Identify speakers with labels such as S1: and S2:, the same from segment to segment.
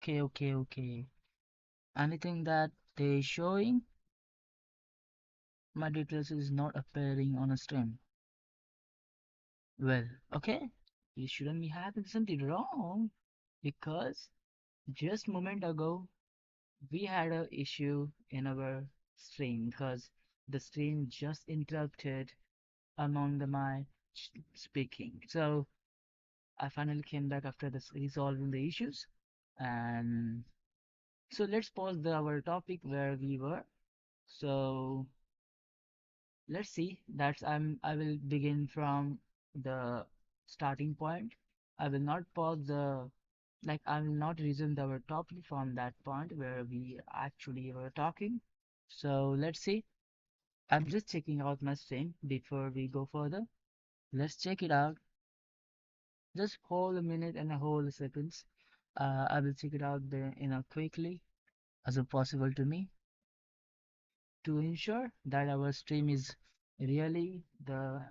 S1: Okay, okay, okay. Anything that they showing, my details is not appearing on a stream. Well, okay. You shouldn't be having something wrong because just moment ago we had a issue in our stream because the stream just interrupted among my speaking. So I finally came back after this resolving the issues. And so let's pause our topic where we were. So let's see. I will begin from the starting point. I will not pause the I will not resume our topic from that point where we actually were talking. So let's see. I'm just checking out my stream before we go further. Let's check it out. Just hold a minute and a hold seconds. I will check it out there quickly as possible to me to ensure that our stream is really the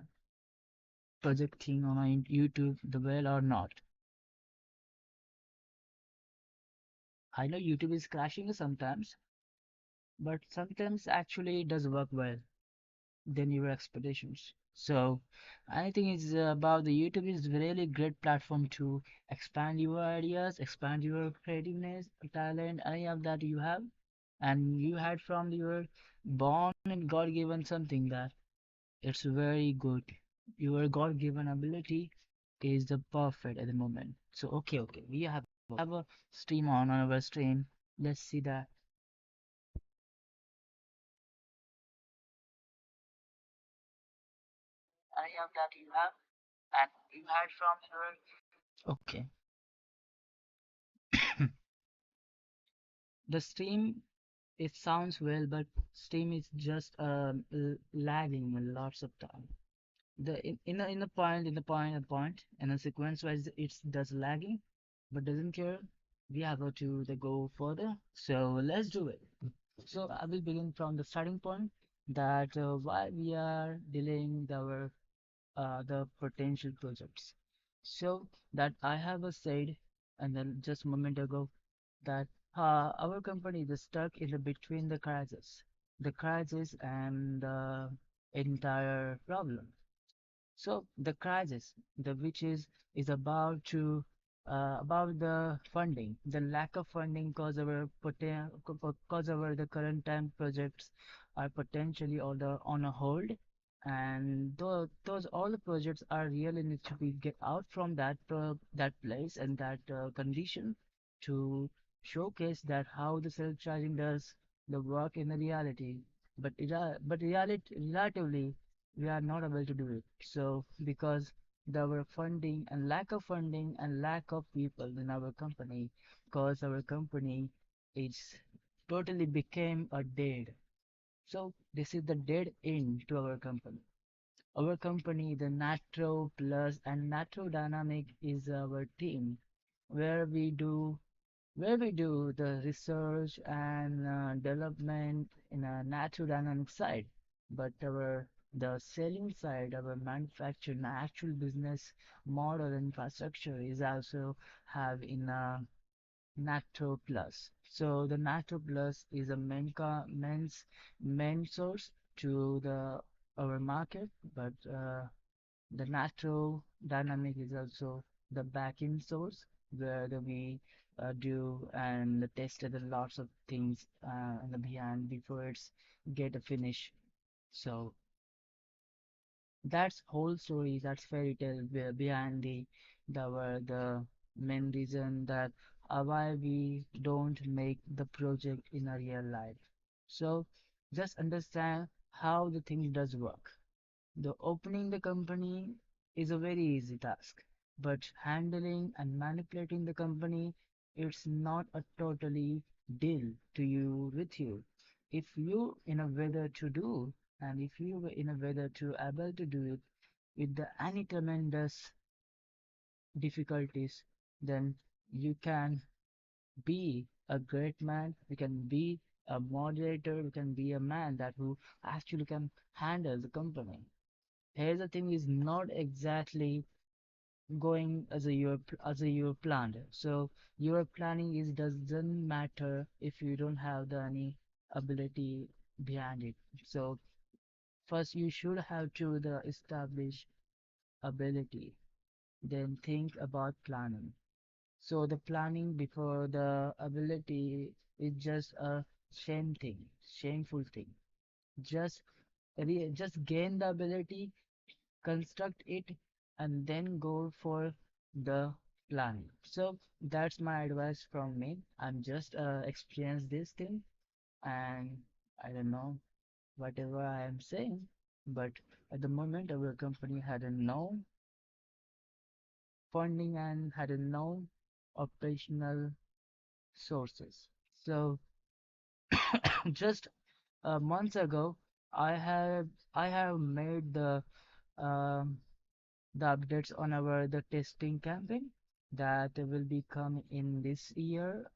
S1: projecting on our YouTube the well or not. I know YouTube is crashing sometimes, but sometimes actually it does work well than your expectations. So I think it's about the YouTube is really great platform to expand your ideas, expand your creativeness, talent, any of that you have, and you had from your born and God given something that it's very good. Your God given ability is the perfect at the moment. So okay, we have a stream on our stream. Let's see that. Any of that you have, and you had from your okay. The stream, it sounds well, but stream is just lagging lots of time. The in a point in a sequence wise it does lagging, but doesn't care. We have to the go further, so let's do it. So I will begin from the starting point that why we are delaying the potential projects. So that I have said, and then just a moment ago that our company is stuck in the between the crisis and the entire problem. So the crisis, the which is about the funding, the lack of funding cause our the current time projects are potentially on a hold, and those all the projects are really need to be get out from that place and that condition to showcase that how the self-charging does the work in the reality, but relatively we are not able to do it. So because there were funding and lack of people in our company, because our company is totally became a dead. So this is the dead end to our company. Our company, the Natro Plus and Natro Dynamic is our team where we do the research and development in a natural dynamic side, but our the selling side, our manufacturing actual business model infrastructure is also have in a Natro Plus. So the Natro Plus is a main source to the our market, but the natural dynamic is also the backend source where we do and tested a lots of things in the behind before it's get a finish. So that's whole story, that's fairy tale behind the main reason that why we don't make the project in a real life. So just understand how the thing does work. The opening the company is a very easy task, but handling and manipulating the company, it's not a totally deal to you with you. If you in a weather to do, and if you were in a weather to able to do it with the any tremendous difficulties, then you can be a great man, you can be a moderator, you can be a man that who actually can handle the company. Here's the thing is not exactly going as a year planned. So your planning is doesn't matter if you don't have the any ability behind it. So first you should have to the establish ability, then think about planning. So the planning before the ability is just a shameful thing. Just just gain the ability, construct it, and then go for the planning. So that's my advice from me. I'm just experienced this thing, and I don't know whatever I am saying, but at the moment our company had a no funding and had a no operational sources. So just months ago, I have I have made um, the updates on our the testing campaign that will be come in this year,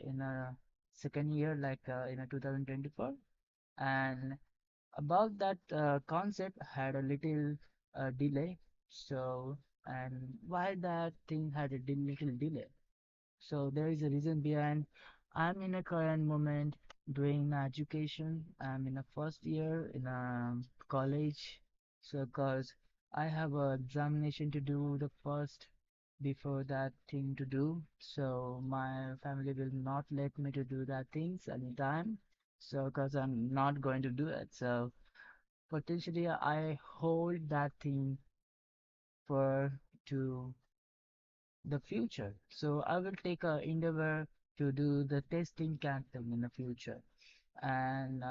S1: in a second year, like in a 2024. And about that concept had a little delay. So, and why that thing had a little delay? So there is a reason behind. I'm in a current moment doing my education. I'm in a first year in a college. So cause I have a examination to do the first before that thing to do. So my family will not let me to do that things anytime. So cause I'm not going to do it. So potentially I hold that thing for to the future. So I will take a endeavor to do the testing campaign in the future. And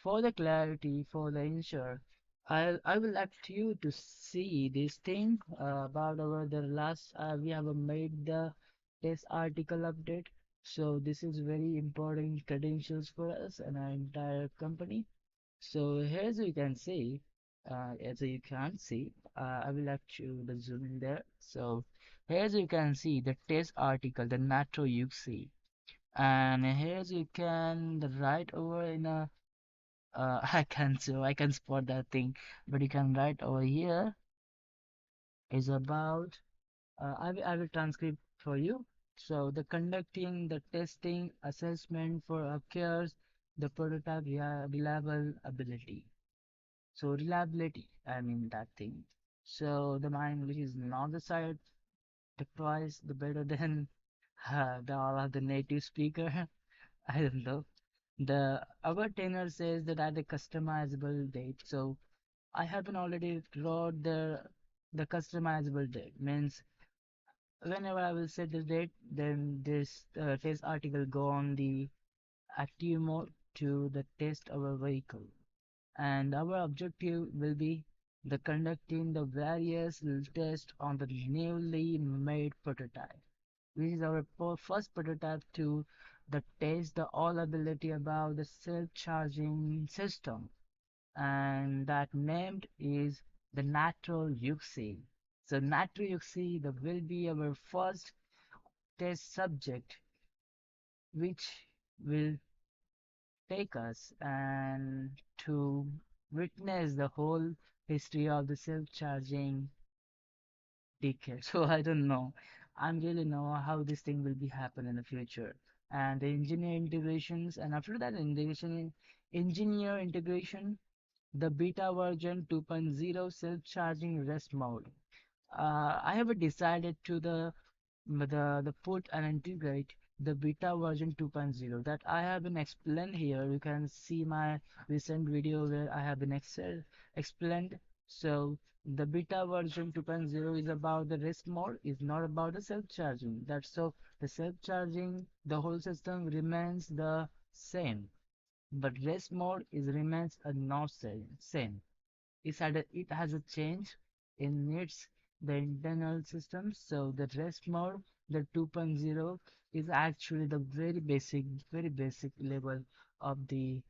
S1: for the clarity, for the ensure, I will like you to see this thing about our the last we have made the test article update. So this is very important credentials for us and our entire company. So here's you can see, as you can see, I will let you the zoom in there. So here's you can see the test article, the NATO you see, and here's you can the right over in a I can spot that thing, but you can write over here is about I will transcribe for you. So the conducting the testing assessment for occurs the prototype reliable ability. So reliability, I mean that thing. So the my English is not the side, the twice the better than the all of the native speaker. I don't know. The our trainer says that at the customizable date. So I haven't already wrote the customizable date. Means whenever I will set the date, then this test article go on the active mode to the test our vehicle. And our objective will be the conducting the various tests on the newly made prototype. This is our first prototype to the test the all ability about the self-charging system, and that named is the natural Yuxi. So natural Yuxi that will be our first test subject, which will take us and to witness the whole history of the self-charging decade. So I don't know. I really know how this thing will be happen in the future. And the engineer integrations, and after that integration, engineer integration, the beta version 2.0 self-charging rest mode. I have decided to the put and integrate the beta version 2.0 that I have been explained here. You can see my recent video where I have been explained. So the beta version 2.0 is about the rest mode, is not about the self-charging. That's so the self-charging, the whole system remains the same, but rest mode is remains a not same. It has a change in its the internal system. So the rest mode, the 2.0, is actually the very basic level of the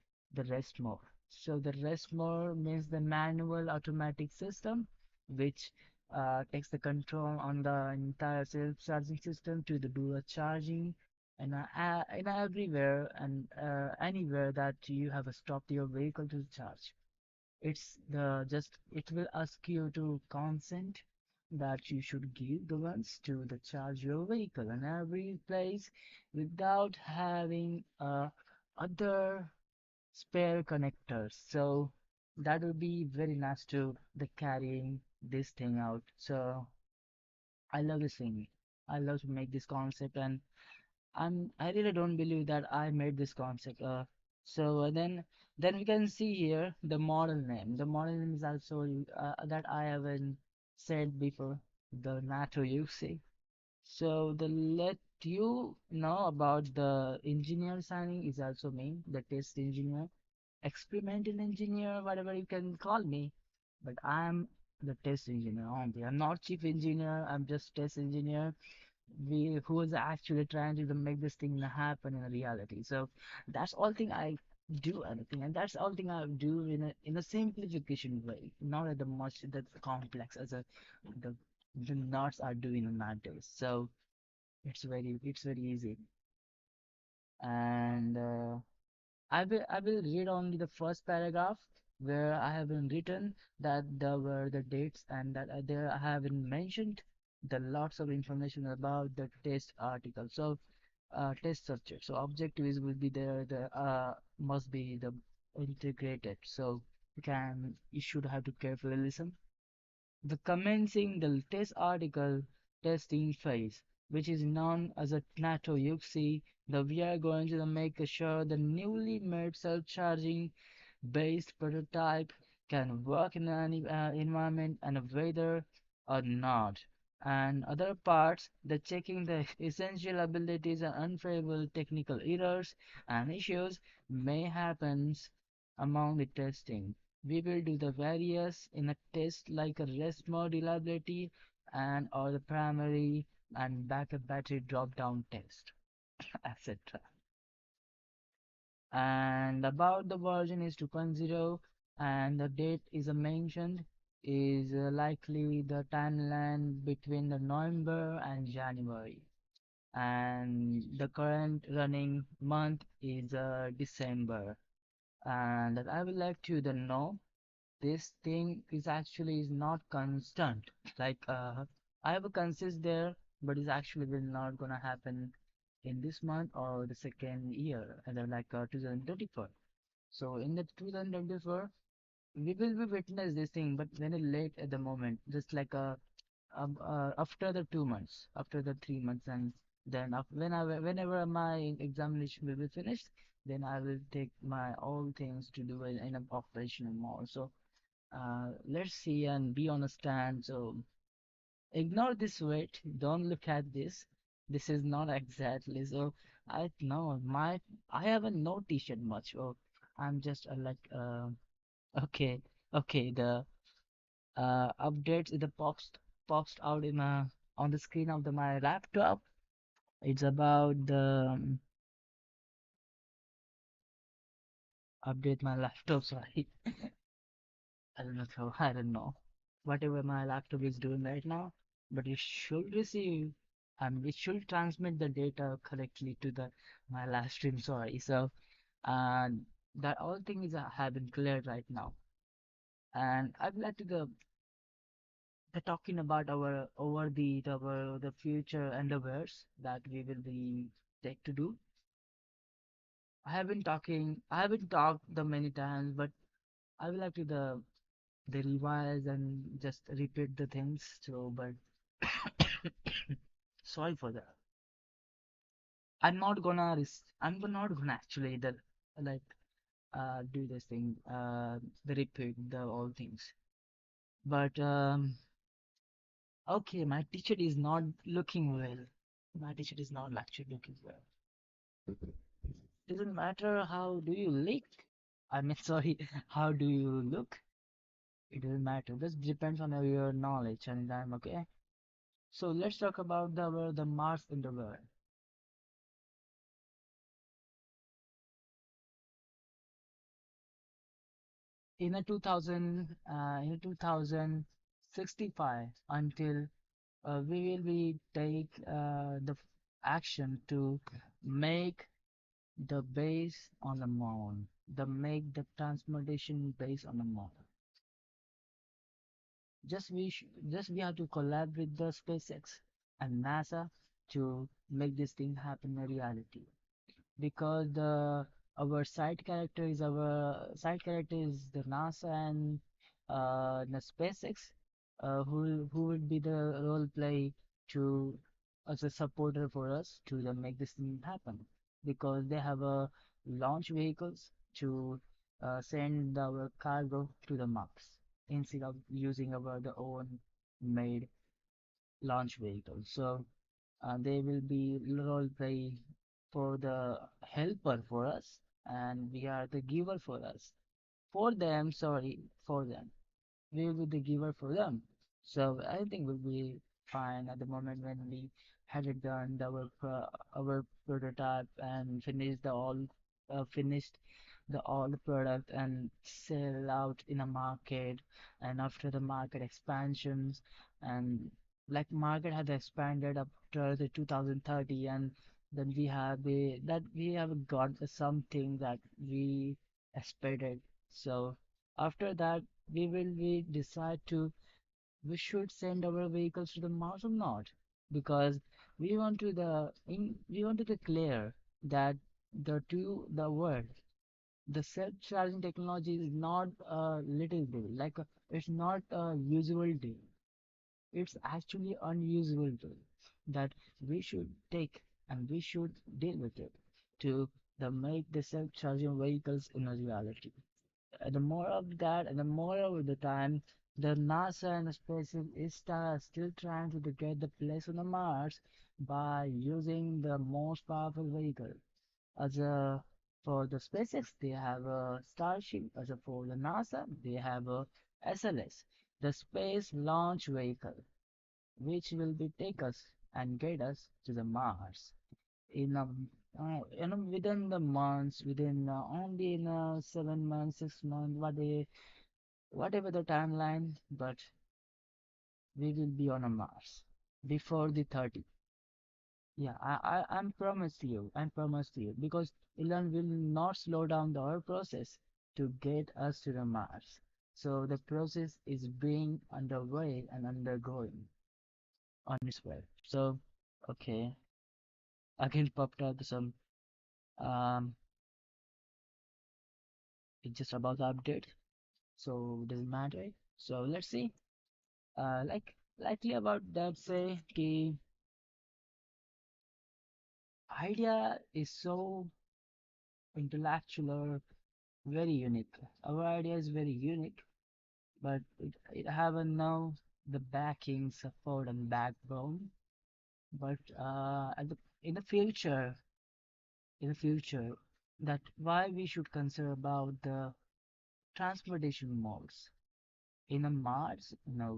S1: rest mode. So the rest mode means the manual automatic system, which takes the control on the entire self-charging system to do a charging and everywhere and anywhere that you have stopped your vehicle to charge. It's the just it will ask you to consent that you should give the ones to the charge your vehicle in every place without having other spare connectors. So that would be very nice to the carrying this thing out. So I love this thing. I love to make this concept, and I really don't believe that I made this concept. So then we can see here the model name. The model name is also that I haven't said before. The NATO UC. So the let you know about the engineer signing is also me, the test engineer, experimental engineer, whatever you can call me. But I'm the test engineer only. I'm not chief engineer. I'm just test engineer we who is actually trying to make this thing happen in reality. So that's all thing I do anything, and that's all thing I do in a simplification way, not at the much that complex as the the nuts are doing nowadays. So it's very easy, and I will read only the first paragraph where I have been written that there were the dates and that there I have been mentioned the lots of information about the test article. So test subject. So objective is will be there. The must be the integrated. So you should have to carefully listen. The commencing the test article testing phase, which is known as a NATO UXI, that we are going to make sure the newly made self-charging based prototype can work in any environment and whether or not. And other parts, the checking the essential abilities and unfavorable technical errors and issues may happen among the testing. We will do the various in a test like a rest mode reliability and or the primary and backup battery drop down test, etc. And about the version is 2.0 and the date is mentioned is likely the timeline between the November and January, and the current running month is December. And that I would like to the know this thing is actually is not constant. Like I have a consist there, but it's actually will not gonna happen in this month or the second year, and then like 2024. So in the 2024, we will be witness this thing, but very late at the moment, just like after the 2 months, after the 3 months, and then whenever my examination will be finished, then I will take my all things to do in an operational mode. So let's see and be on a stand. So ignore this weight. Don't look at this. This is not exactly. So I know I haven't no t-shirt much. Oh, I'm just okay, okay. The updates the pops out in on the screen of my laptop. It's about the update my laptop. Sorry, I don't know. So I don't know whatever my laptop is doing right now, but it should receive and it should transmit the data correctly to the my live stream. Sorry. So that all things have been cleared right now, and I'd like to the talking about our over the future endeavors that we will be take to do. I haven't talked the many times, but I would like to the revise and just repeat the things. So, but sorry for that. I'm not gonna actually like do this thing the repeat the all things. But okay, my teacher is not looking well. My teacher is not actually looking well. Doesn't matter how do you look. I mean, sorry, how do you look? It doesn't matter. This depends on your knowledge and I'm okay. So let's talk about the Mars in the world. In a 2065 until we will be take the action to make the base on the moon, the make the transportation base on the moon. just we have to collab with the SpaceX and NASA to make this thing happen a reality. Because our side character is the NASA and the SpaceX, who would be the role play to as a supporter for us to make this thing happen, because they have a launch vehicles to send our cargo to the Mars instead of using our the own made launch vehicle. So they will be role play for the helper for us, and we are the giver for us. For them, sorry, for them. We will be the giver for them. So I think we'll be fine at the moment when we had it done our prototype and finished the all the product and sell out in a market, and after the market expansions, and like market has expanded up to the 2030, and then we have got something that we expected. So after that we decide to we should send our vehicles to the Mars or not, because we want to declare that the world, the self-charging technology is not a little deal, like it's not a usual deal. It's actually unusual deal that we should take and we should deal with it to make the self-charging vehicles in a reality. The more of that, and the more of the time, the NASA and the SpaceX is still trying to get the place on the Mars by using the most powerful vehicle. As a For the SpaceX, they have a Starship. As a for the NASA, they have a SLS, the Space Launch Vehicle, which will be take us and get us to the Mars in a within the months, within only in 7 months, 6 months, whatever the timeline, but we will be on a Mars before the 30. Yeah, I'm promised you. I'm promised you because Elon will not slow down the our process to get us to the Mars. So the process is being underway and undergoing on its way. So, okay, again popped up some um, it's just about the update, so it doesn't matter. So let's see. Likely about that say the idea is so intellectual or very unique. Our idea is very unique, but it haven't now the backing, support, and backbone. But in the future, that why we should consider about the transportation modes in a Mars, in a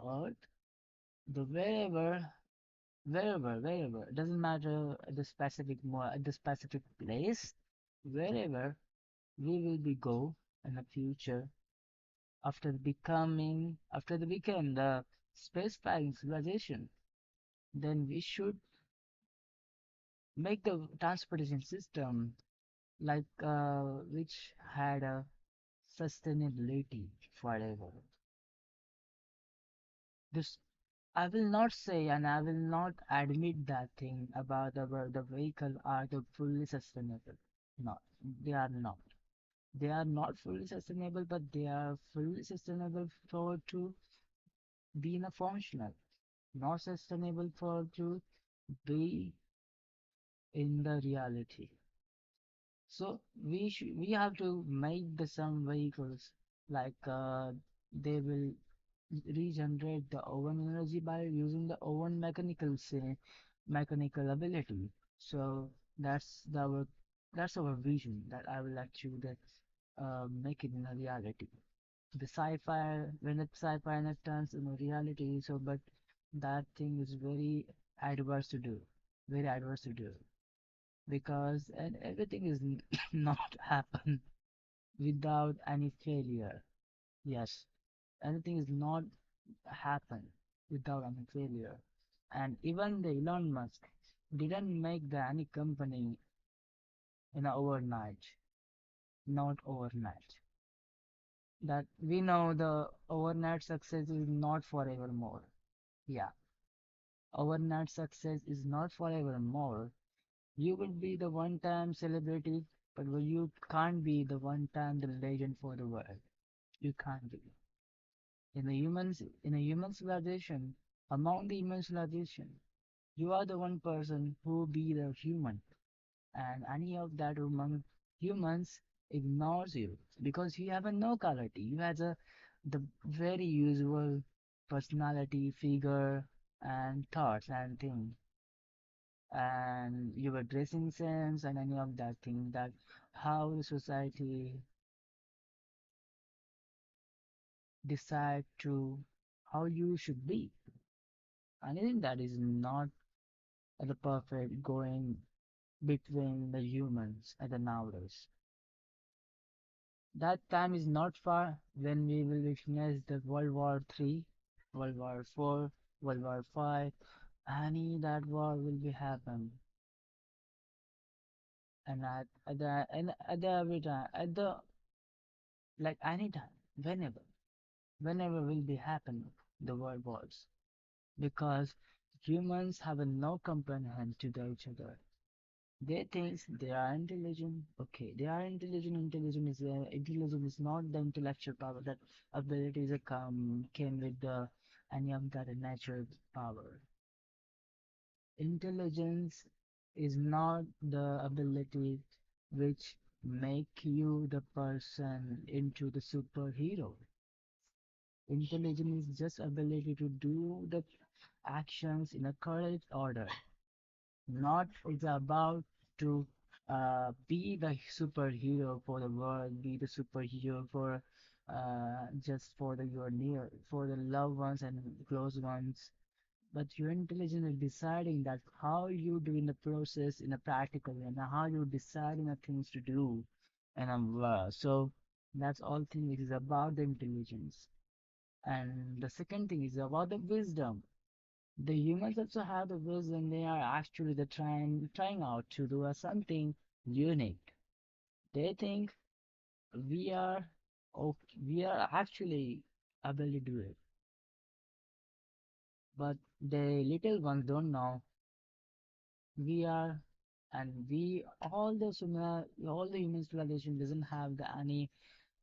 S1: Earth, the wherever, it doesn't matter at the specific place, wherever we will be go in the future after the become the spacefaring civilization, then we should make the transportation system like which had a sustainability forever. This I will not say and I will not admit that thing about the vehicle are the fully sustainable. No, they are not. They are not fully sustainable, but they are fully sustainable for to be in a functional, not sustainable for to be in the reality. So we have to make the some vehicles like they will regenerate the oven energy by using the oven mechanical ability. So that's our vision that I will actually make it in a reality. The sci-fi when the sci-fi and it turns in a reality, so but that thing is very adverse to do, very adverse to do, because and everything is not happen without any failure. Yes, anything is not happen without any failure. And even the Elon Musk didn't make the any company in a overnight, not overnight. that we know the overnight success is not forevermore. Yeah, overnight success is not forevermore. You will be the one-time celebrity, but you can't be the one-time the legend for the world. You can't be. In a human civilization, among the human civilization, you are the one person who be the human, and any of that among humans ignores you because you have a no quality. You have the very usual personality, figure, and thoughts and thing, and your dressing sense and any of that thing that how the society decide to how you should be. And I think that is not the perfect going between the humans and the nowadays. That time is not far when we will witness the World War III, World War IV, World War V. Any that war will be happen, and at the every time, at the like anytime, whenever will be happen the world wars, because humans have a no comprehension to each other. They think they are intelligent. Okay, they are intelligent. Intelligence is not the intellectual power that abilities that come came with the any of that natural power. Intelligence is not the ability which make you the person into the superhero. Intelligence is just ability to do the actions in a correct order. Not it's about to be the superhero for the world, be the superhero for just for the your near for the loved ones and close ones. But your intelligence is deciding that how you do in the process in a practical way and how you deciding the things to do and so that's all thing it is about the intelligence. And the second thing is about the wisdom. The humans also have the wisdom. They are actually the trying out to do something unique. They think we are okay, we are actually able to do it, but the little ones don't know we are, and we all the human civilization doesn't have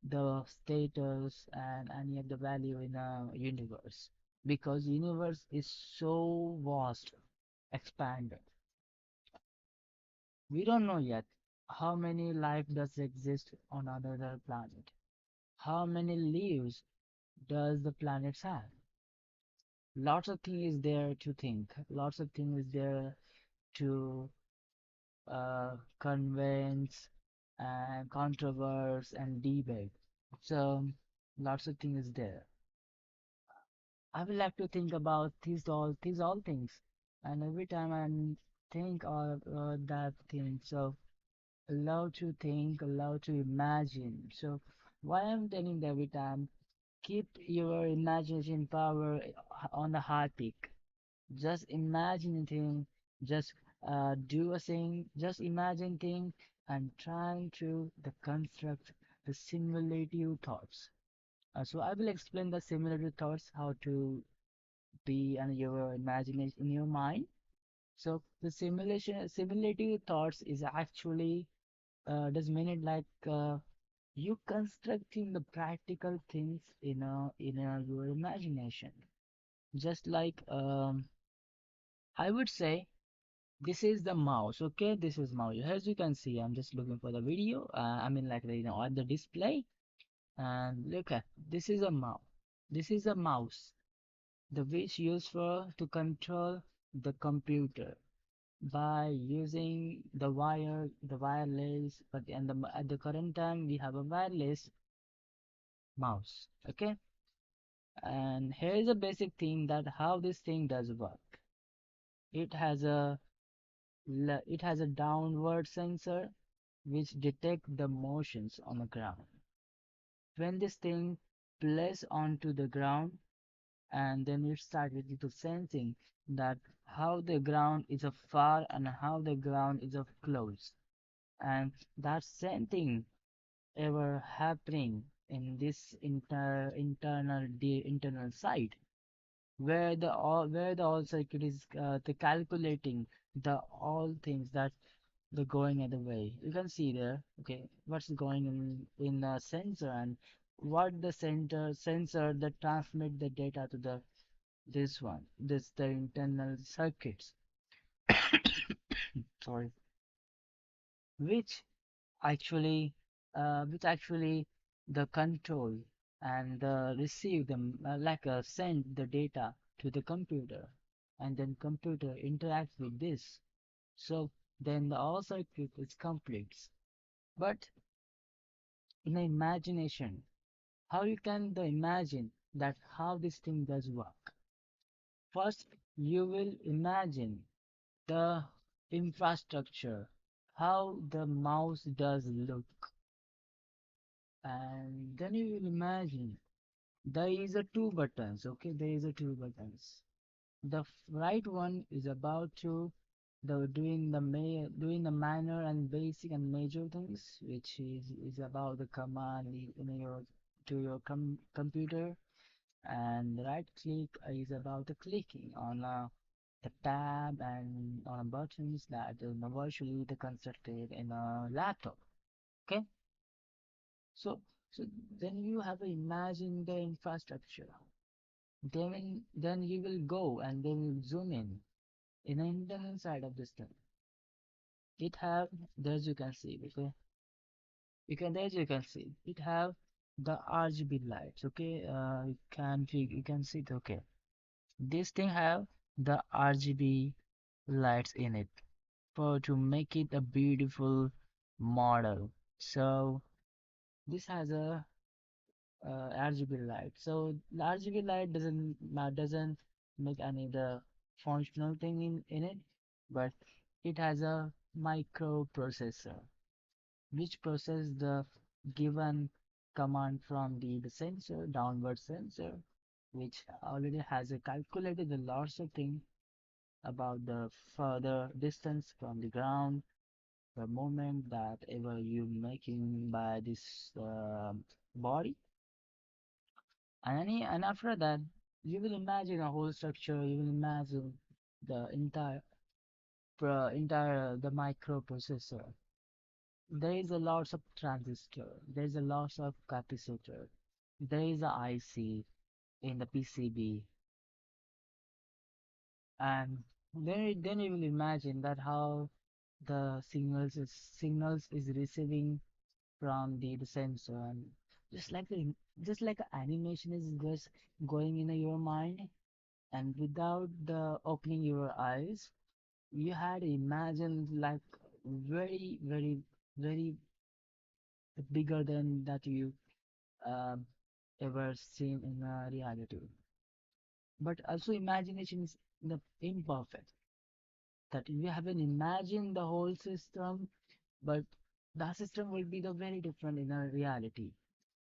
S1: the status and any of the value in the universe because universe is so vast, expanded. We don't know yet how many life does exist on another planet. How many leaves does the planets have? Lots of things is there to think. Lots of things is there to convince and controverse and debate. So lots of things is there. I will have to think about these all things, and every time I think of that thing. So allow to think, allow to imagine. So why I'm telling every time, keep your imagination power on the high peak. Just imagine a thing, just do a thing, just imagine thing and trying to the construct the simulative thoughts. So I will explain the simulative thoughts, how to be and your imagination in your mind. So the simulative thoughts is actually does mean it like you constructing the practical things in your imagination. Just like I would say this is the mouse. Okay, this is mouse. As you can see, I'm just looking for the video. I mean like the, on the display, and look at this is a mouse. This is a mouse, the which used for to control the computer by using the wireless, but at the current time we have a wireless mouse. Okay, and here is a basic thing that how this thing does work. It has a downward sensor which detect the motions on the ground. When this thing plays onto the ground, and then it started to sensing that how the ground is a far and how the ground is a close, and that same thing ever happening in this internal side where the all circuit is the calculating the all things that the going other way. You can see there, okay, what's going in the sensor and what the sensor that transmit the data to the this one, this the internal circuits, sorry, which actually which actually the control and receive them like send the data to the computer, and then computer interacts with this. So then the all circuit is complete. But in the imagination, how you can the imagine that how this thing does work? First, you will imagine the infrastructure, how the mouse does look, and then you will imagine there is a two buttons. Okay, there is a two buttons. The right one is about to the doing the minor and basic and major things, which is about the command in your to your computer, and the right click is about the clicking on the tab and on buttons that virtually the constructed in a laptop. Okay, so so then you have to imagine the infrastructure. Then you will go and then you zoom in the internal side of this thing. It have, as you can see, okay, as you can see it have the RGB lights. Okay, you can see it. Okay, this thing have the RGB lights in it for to make it a beautiful model. So this has a RGB light. So the RGB light doesn't make any the functional thing in it, but it has a microprocessor which process the given command from the sensor, downward sensor, which already has a calculated the lots of thing about the further distance from the ground, the moment that ever you making by this body. And after that, you will imagine a whole structure. You will imagine the entire the microprocessor. There is a lots of transistor. There is a lots of capacitor. There is a IC in the PCB, and then you will imagine that how the signals is receiving from the sensor, and just like the just like a animation is just going in your mind, and without the opening your eyes, you had imagined like very bigger than that you um, ever seen in reality. But also imagination is the imperfect, that you haven't imagined the whole system, but the system will be the very different in a reality.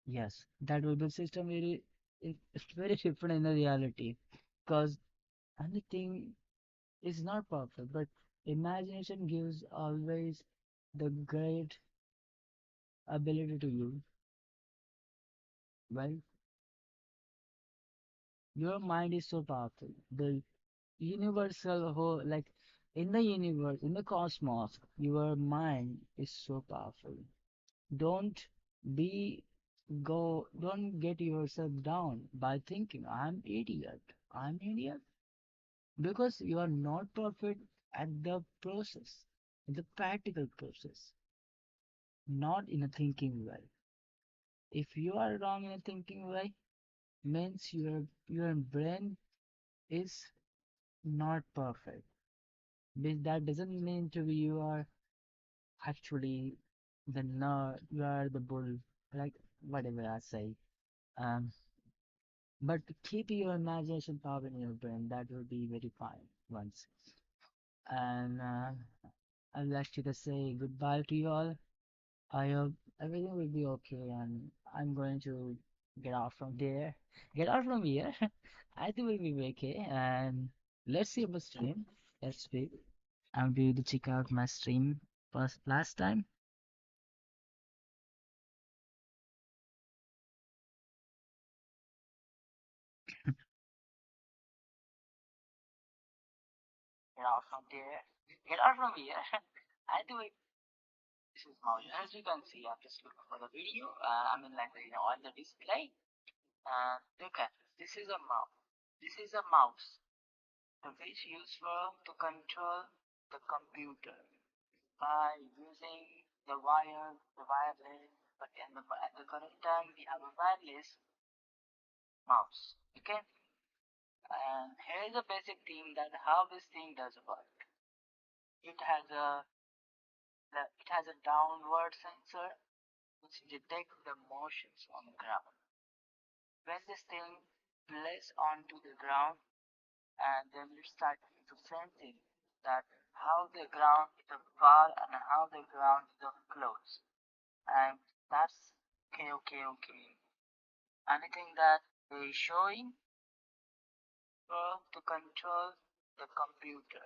S1: Yes, that will be system it's very different in the reality, because anything is not perfect, but imagination gives always the great ability to you. Well, your mind is so powerful. The universal whole, like in the universe, in the cosmos, your mind is so powerful. Don't be don't get yourself down by thinking I'm idiot, because you are not perfect at the process, in the practical process, not in a thinking way. If you are wrong in a thinking way, means your brain is not perfect. That doesn't mean to be you are actually the nerd, you are the bull, like whatever I say. Um, but keep your imagination power in your brain. That will be very fine once. And I'd like to just say goodbye to you all. I hope everything will be okay, and I'm going to get out from there. Get out from here. I think we'll be okay. And let's see about stream. Let's see. I'm going to check out my stream first last time. there. Get out from here. I do it. This is mouse. As you can see, I'm just looking for the video. I mean, like, on the display. Look at this. This is a mouse. This is a mouse. The which used for to control the computer by using the wireless. But at the current time, we have a wireless mouse. Okay. And here is a basic thing that how this thing does work. It has a downward sensor which detects the motions on the ground. When this thing plays onto the ground, and then it starts to sensing that how the ground is far and how the ground is close. And that's okay, okay, okay. Anything that is showing to control the computer.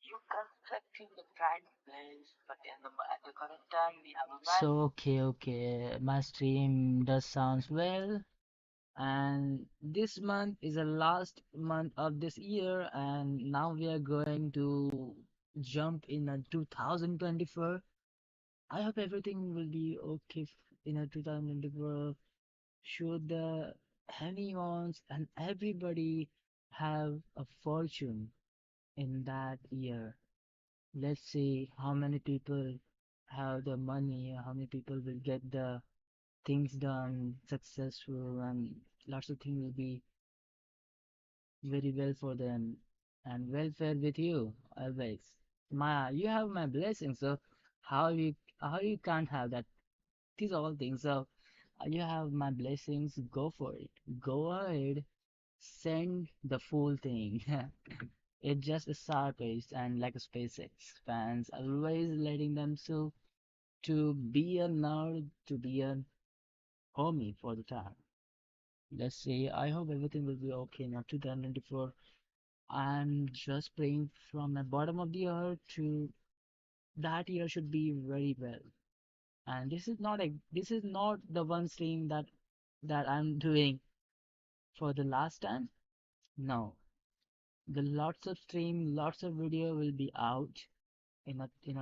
S1: You constructing the right place, but at the current time we have a so okay, my stream does sounds well, and this month is the last month of this year, and now we are going to jump in a 2024. I hope everything will be okay in a 2024. Should the anyone's and everybody have a fortune in that year? Let's see how many people have the money, how many people will get the things done successful, and lots of things will be very well for them and welfare with you always. You have my blessing, so how you can't have that? These all things. So you have my blessings. Go for it. Go ahead. Send the full thing. It's just a starbase and like a SpaceX fans always letting them so to be a nerd, to be a homie for the time. Let's see. I hope everything will be okay now. 2024. I'm just praying from the bottom of the earth to that year should be very well. And this is not the one stream that I'm doing for the last time. No, the lots of stream, lots of video will be out within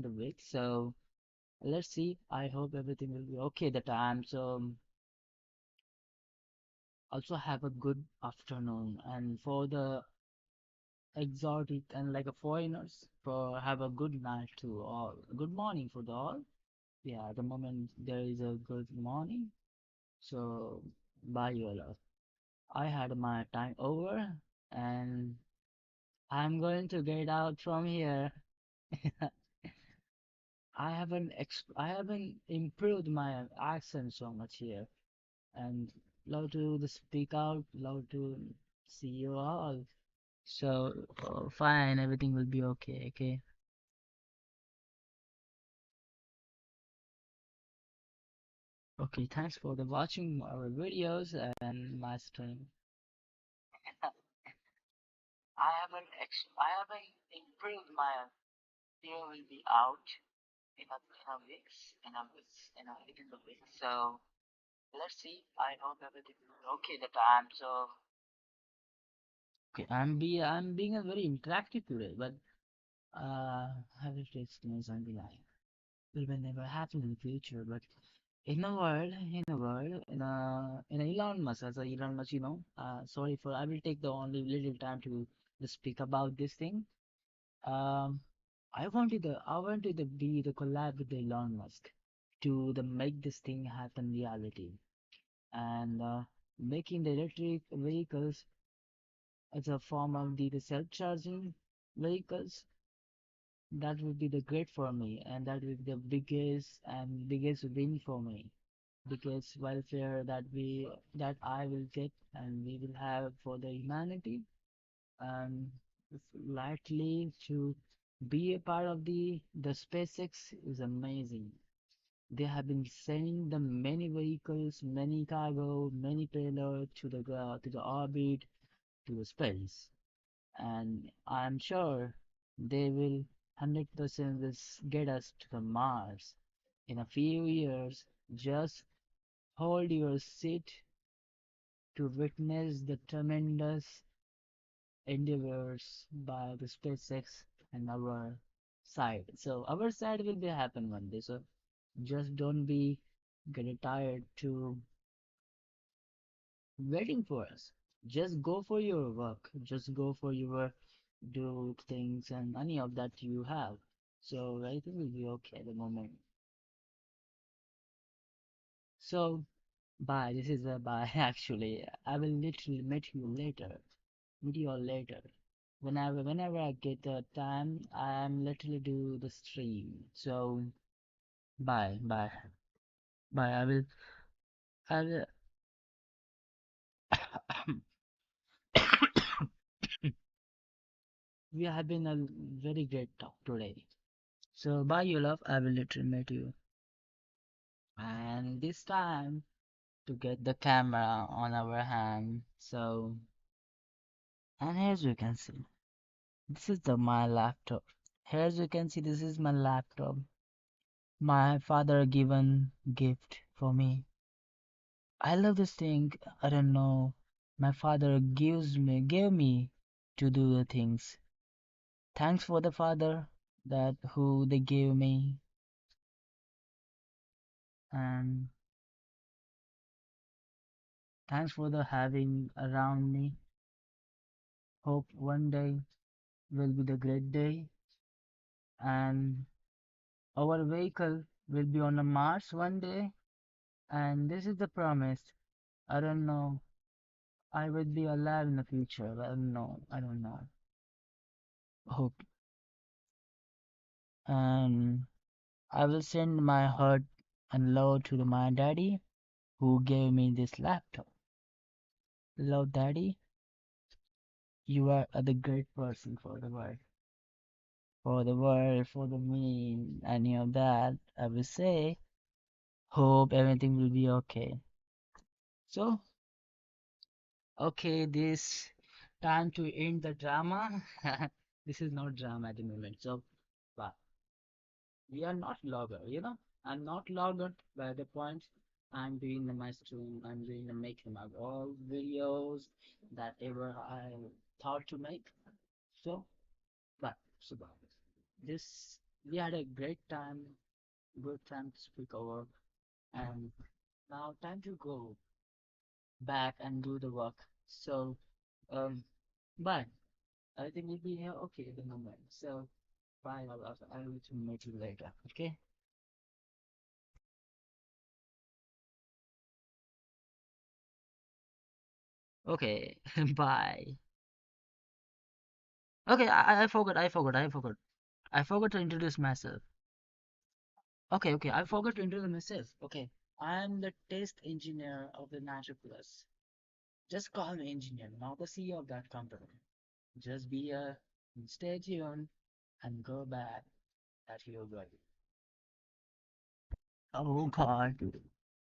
S1: the week. So let's see. I hope everything will be okay the time. So also have a good afternoon, and for the exotic and like a foreigners, for have a good night to all. Good morning for the all. Yeah, at the moment there is a good morning. So bye you all. I had my time over, and I'm going to get out from here. I haven't improved my accent so much here, and love to the speak out, love to see you all. So fine, everything will be okay. Okay. Okay. Thanks for the watching our videos and my stream. I haven't improved my video will be out within the week. So let's see. I hope everything will be okay the time. So okay, I'm being a very interactive today, but I will explain something like it will never happen in the future. But in a Elon Musk, as a Elon Musk, sorry for I will take the only little time to speak about this thing. Um, I wanted to be the collab with the Elon Musk to the make this thing happen reality, and making the electric vehicles as a form of the self-charging vehicles. That would be the great for me, and that would be the biggest win for me, biggest welfare that I will get and we will have for the humanity. And lightly to be a part of the SpaceX is amazing. They have been sending the many vehicles, many cargo, many payload to the orbit, to the space, and I'm sure they will 100% get us to the Mars in a few years. Just hold your seat to witness the tremendous endeavors by the SpaceX and our side. So our side will be happen one day. So just don't be get tired to waiting for us. Just go for your work. Just go for your do things and any of that you have. So I think we'll be okay at the moment. So bye. This is a bye. Actually, I will literally meet you later. Meet you all later. Whenever I get the time, I am literally do the stream. So bye. Bye. I will we have been a very great talk today. So bye you love. I will literally meet you. And this time to get the camera on our hand. So and here as you can see, this is the my laptop. Here as you can see, this is my laptop. My father given gift for me. I love this thing. I don't know. My father gave me to do the things. Thanks for the father that who they gave me, and thanks for the having around me. Hope one day will be the great day, and our vehicle will be on a Mars one day. And this is the promise. I don't know. I will be alive in the future. I don't know. I don't know. Hope. And I will send my heart and love to my daddy who gave me this laptop. Love, daddy. You are the great person for the world. For the world, for the me, any of that. I will say, hope everything will be okay. So, okay, this time to end the drama. This is not drama at the moment. So, but we are not logger, you know. I'm not logger by the point I'm doing the my stream. I'm doing the making my all videos that ever I thought to make. So, but so but this we had a great time, good time to speak over, and now time to go back and do the work. So, um, bye. I think we'll be here okay at the moment. So, bye. I will meet you later. Okay. Okay. Bye. Okay. I forgot. I forgot to introduce myself. Okay. I forgot to introduce myself. Okay. I'm the test engineer of the Natural Plus. Just call me engineer, not the CEO of that company. Just be a stay tuned and go back at your way. Oh God.